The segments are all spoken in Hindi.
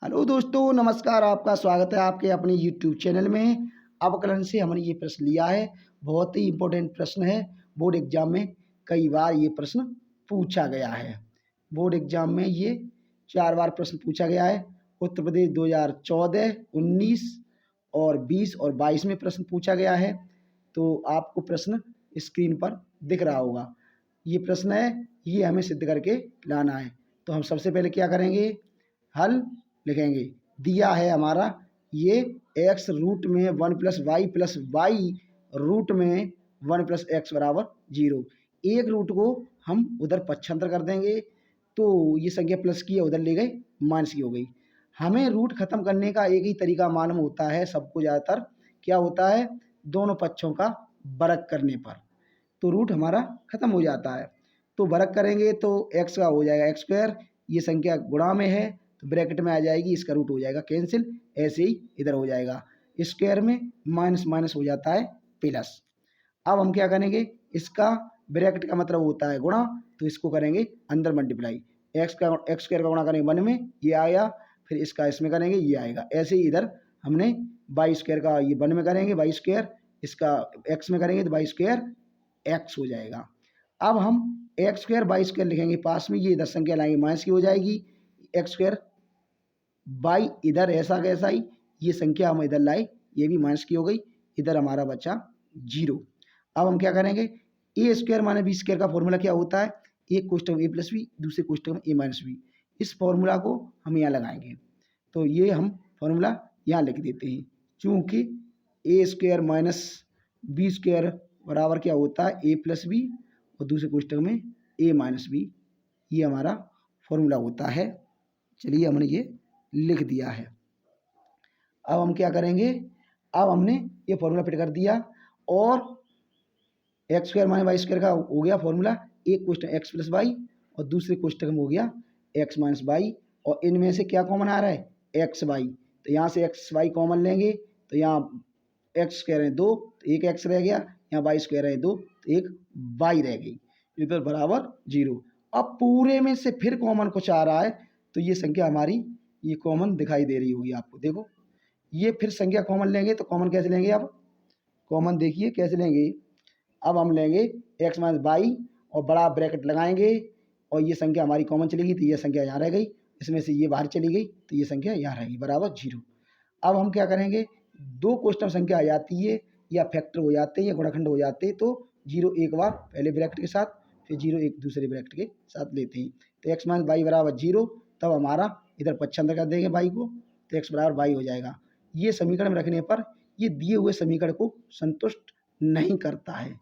हेलो दोस्तों, नमस्कार। आपका स्वागत है आपके अपने यूट्यूब चैनल में। अवकलन से हमने ये प्रश्न लिया है। बहुत ही इम्पोर्टेंट प्रश्न है। बोर्ड एग्जाम में कई बार ये प्रश्न पूछा गया है। बोर्ड एग्जाम में ये 4 बार प्रश्न पूछा गया है। उत्तर प्रदेश 2014, 19 और 20 और 22 में प्रश्न पूछा गया है। तो आपको प्रश्न स्क्रीन पर दिख रहा होगा। ये प्रश्न है, ये हमें सिद्ध करके लाना है। तो हम सबसे पहले क्या करेंगे, हल लिखेंगे। दिया है हमारा ये x रूट में 1 plus y plus y root में 1 प्लस एक्स बराबर 0। एक रूट को हम उधर पक्षांतर कर देंगे तो ये संख्या प्लस की है, उधर ले गए माइनस की हो गई। हमें रूट खत्म करने का एक ही तरीका मालूम होता है सबको, ज़्यादातर क्या होता है, दोनों पक्षों का वर्ग करने पर तो रूट हमारा खत्म हो जाता है। तो वर्ग करेंगे तो x का हो जाएगा एक्स स्क्वायर, ये संख्या गुणा में है तो ब्रैकेट में आ जाएगी, इसका रूट हो जाएगा कैंसिल, ऐसे ही इधर हो जाएगा। स्क्वायर में माइनस माइनस हो जाता है प्लस। अब हम क्या करेंगे, इसका ब्रैकेट का मतलब होता है गुणा, तो इसको करेंगे अंदर मल्टीप्लाई। एक्स स्क्वायर का गुणा करेंगे 1 में, ये आया, फिर इसका इसमें करेंगे, ये आएगा। ऐसे ही इधर हमने वाई स्क्वायर का ये 1 में करेंगे वाई स्क्वायर, इसका एक्स में करेंगे तो वाई स्क्वायर एक्स हो जाएगा। अब हम एक्स स्क्वायर वाई स्क्वायर लिखेंगे पास में, ये इधर संख्या लाएंगे माइनस की हो जाएगी। एक्स स्क्वायर बाई इधर ऐसा कैसा ही, ये संख्या हम इधर लाए, ये भी माइनस की हो गई, इधर हमारा बचा 0। अब हम क्या करेंगे, ए स्क्वायर माने बी स्क्वायर का फॉर्मूला क्या होता है, एक कोष्ठक में ए प्लस बी, दूसरे कोष्ठक में ए माइनस बी। इस फॉर्मूला को हम यहाँ लगाएंगे, तो ये हम फॉर्मूला यहाँ लिख देते हैं। चूँकि ए स्क्वायर माइनस बी स्क्वायर बराबर क्या होता है, ए प्लस बी, और दूसरे कोष्ठक में ए माइनस बी, ये हमारा फॉर्मूला होता है। चलिए हमने ये लिख दिया है। अब हम क्या करेंगे, अब हमने ये फॉर्मूला फिट कर दिया और x square minus y square का हो गया फॉर्मूला, एक कोष्ठक एक्स प्लस वाई और दूसरे कोष्ठक में हो गया एक्स माइनस वाई, और इनमें से क्या कॉमन आ रहा है, एक्स वाई। तो यहाँ से एक्स वाई कॉमन लेंगे तो यहाँ एक्स स्क्वायर है 2 तो एक एक्स रह गया, यहाँ वाई स्क्वायर है 2 तो एक वाई रह गई, इधर बराबर 0। अब पूरे में से फिर कॉमन कुछ आ रहा है तो ये संख्या हमारी ये कॉमन दिखाई दे रही होगी आपको। देखो ये फिर संख्या कॉमन लेंगे तो कॉमन कैसे लेंगे, अब कॉमन देखिए कैसे लेंगे। अब हम लेंगे एक्स माइनस वाई और बड़ा ब्रैकेट लगाएंगे और ये संख्या हमारी कॉमन चली गई तो ये संख्या यहाँ रह गई, इसमें से ये बाहर चली गई तो ये संख्या यहाँ रह गई बराबर 0। अब हम क्या करेंगे, दो कोष्ठक संख्या आ जाती है या फैक्टर हो जाते हैं या गुणनखंड हो जाते हैं तो 0 एक बार पहले ब्रैकेट के साथ, फिर 0 एक दूसरे ब्रैकेट के साथ लेते हैं। तो एक्स माइनस वाई बराबर 0, तब हमारा इधर पक्षांतर कर देंगे वाई को तो एक्स बराबर वाई हो जाएगा। ये समीकरण में रखने पर ये दिए हुए समीकरण को संतुष्ट नहीं करता है।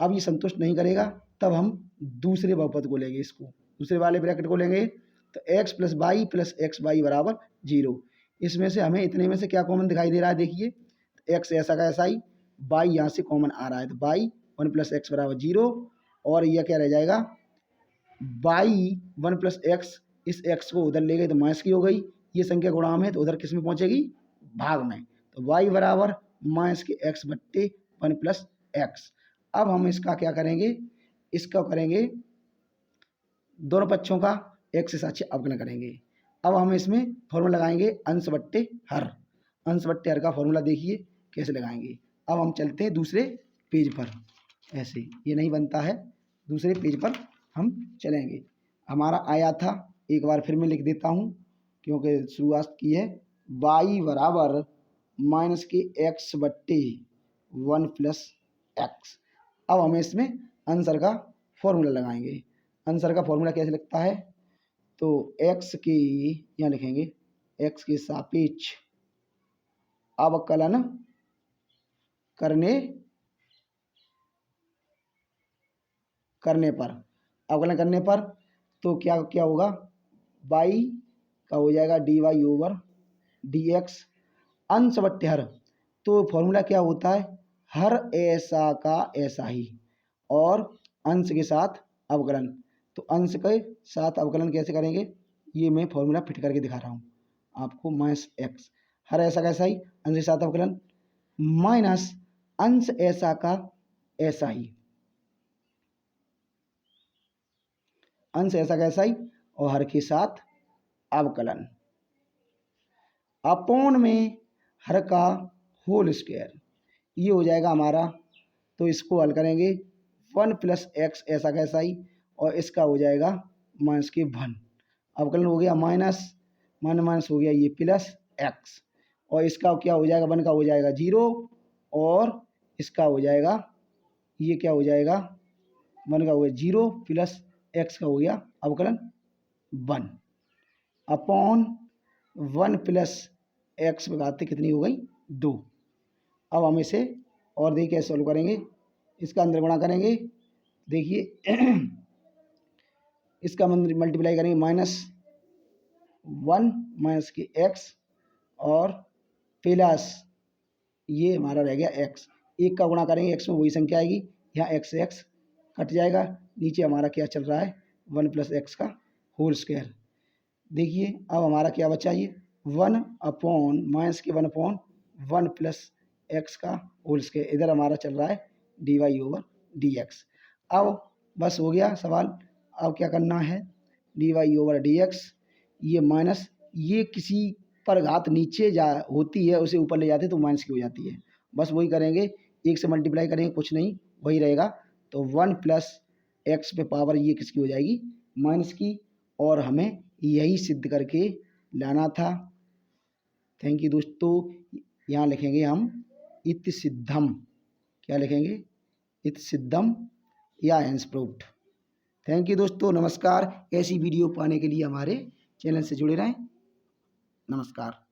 अब ये संतुष्ट नहीं करेगा तब हम दूसरे बहुपद को लेंगे, इसको दूसरे वाले ब्रैकेट को लेंगे तो एक्स प्लस वाई बराबर 0। इसमें से हमें इतने में से क्या कॉमन दिखाई दे रहा है, देखिए एक्स ऐसा का ऐसा ही, वाई यहाँ से कॉमन आ रहा है तो वाई 1 प्लस एक्स बराबर 0, और यह क्या रह जाएगा वाई 1 प्लस एक्स, इस एक्स को उधर ले गए तो माइनस की हो गई, ये संख्या गुणा में तो उधर किस में पहुंचेगी, भाग में, तो वाई बराबर माइनस के एक्स बट्टे 1 प्लस एक्स। अब हम इसका क्या करेंगे, इसका करेंगे दोनों पक्षों का एक से साक्षी अवकलन करेंगे। अब हम इसमें फॉर्मूला लगाएंगे अंश बट्टे हर। अंश बट्टे हर का फॉर्मूला देखिए कैसे लगाएंगे। अब हम चलते हैं दूसरे पेज पर, ऐसे ये नहीं बनता है, दूसरे पेज पर हम चलेंगे। हमारा आया था, एक बार फिर मैं लिख देता हूँ क्योंकि शुरुआत की है, वाई बराबर माइनस के एक्स बट्टे 1 प्लस एक्स। अब हमें इसमें आंसर का फॉर्मूला लगाएंगे। आंसर का फॉर्मूला कैसे लगता है, तो x के यहाँ लिखेंगे x के सापेक्ष अवकलन करने पर, अवकलन करने पर तो क्या क्या होगा, y का हो जाएगा dy ओवर dx अंश बट्टे हर। तो फॉर्मूला क्या होता है, हर ऐसा का ऐसा ही और अंश के साथ अवकलन। तो अंश के साथ अवकलन कैसे करेंगे, ये मैं फॉर्मूला फिट करके दिखा रहा हूँ आपको। माइनस एक्स हर ऐसा का ऐसा ही, अंश के साथ अवकलन, माइनस अंश ऐसा का ऐसा ही, अंश ऐसा का ऐसा ही और हर के साथ अवकलन। अपॉन में हर का होल स्क्वायर, ये हो जाएगा हमारा। तो इसको हल करेंगे 1 प्लस एक्स ऐसा कैसा ही, और इसका हो जाएगा माइनस के 1। अवकलन हो गया माइनस माइनस हो गया ये प्लस एक्स, और इसका क्या हो जाएगा 1 का हो जाएगा 0, और इसका हो जाएगा ये क्या हो जाएगा 1 का हो गया 0 प्लस एक्स का हो गया अवकलन 1 अपॉन 1 प्लस एक्स लगाते कितनी हो गई 2। अब हम इसे और देखिए कैसे सॉल्व करेंगे, इसका अंदर गुणा करेंगे, देखिए इसका मल्टीप्लाई करेंगे -1 माइनस के एक्स और प्लस ये हमारा रह गया एक्स। एक का गुणा करेंगे एक्स में वही संख्या आएगी, यहाँ एक्स से एक्स कट जाएगा, नीचे हमारा क्या चल रहा है 1 प्लस एक्स का होल स्क्वायर। देखिए अब हमारा क्या बचा, ये 1 अपॉन माइनस के 1 अपॉन 1 प्लस एक्स का होल स्क्वायर, इधर हमारा चल रहा है dy/dx। अब बस हो गया सवाल। अब क्या करना है dy/dx, ये माइनस ये किसी पर घात नीचे जा होती है उसे ऊपर ले जाते तो माइनस की हो जाती है, बस वही करेंगे, एक से मल्टीप्लाई करेंगे कुछ नहीं वही रहेगा। तो 1 प्लस एक्स पे पावर ये किसकी हो जाएगी माइनस की, और हमें यही सिद्ध करके लाना था। थैंक यू दोस्तों। यहाँ लिखेंगे हम इति सिद्धम, क्या लिखेंगे इति सिद्धम या हेंस प्रूव्ड। थैंक यू दोस्तों, नमस्कार। ऐसी वीडियो पाने के लिए हमारे चैनल से जुड़े रहें। नमस्कार।